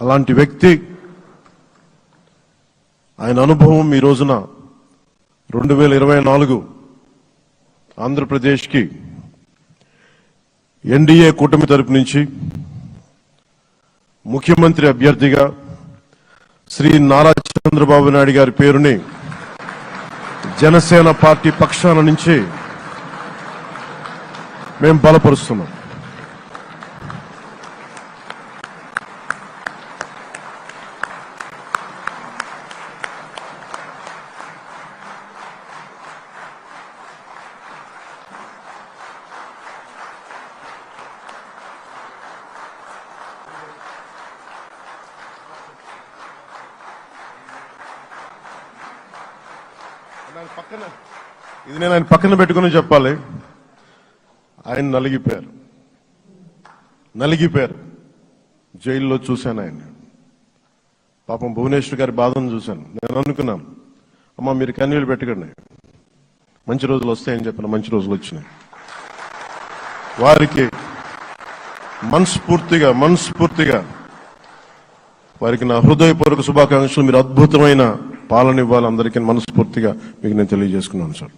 అలాంటి వ్యక్తి ఆయన అనుభవం ఈ రోజున 2024 ఆంధ్రప్రదేశ్కి ఎన్డీఏ కూటమి తరపు నుంచి ముఖ్యమంత్రి అభ్యర్థిగా శ్రీ నారా చంద్రబాబు నాయుడు గారి పేరుని జనసేన పార్టీ పక్షాన నుంచి మేము బలపరుస్తున్నాం. ఇది నేను ఆయన పక్కన పెట్టుకుని చెప్పాలి. ఆయన నలిగిపోయారు. జైల్లో చూశాను ఆయన. పాపం భువనేశ్వర్ గారి బాధను చూశాను. నేను అనుకున్నాను, అమ్మ మీరు కన్నీళ్ళు పెట్టకండి, మంచి రోజులు వస్తాయని చెప్పిన మంచి రోజులు వచ్చినాయి. వారికి మనస్ఫూర్తిగా వారికి నా హృదయపూర్వక శుభాకాంక్షలు. మీరు అద్భుతమైన పాలన ఇవ్వాలి అందరికీ మనస్ఫూర్తిగా మీకు నేను తెలియజేసుకున్నాను సార్.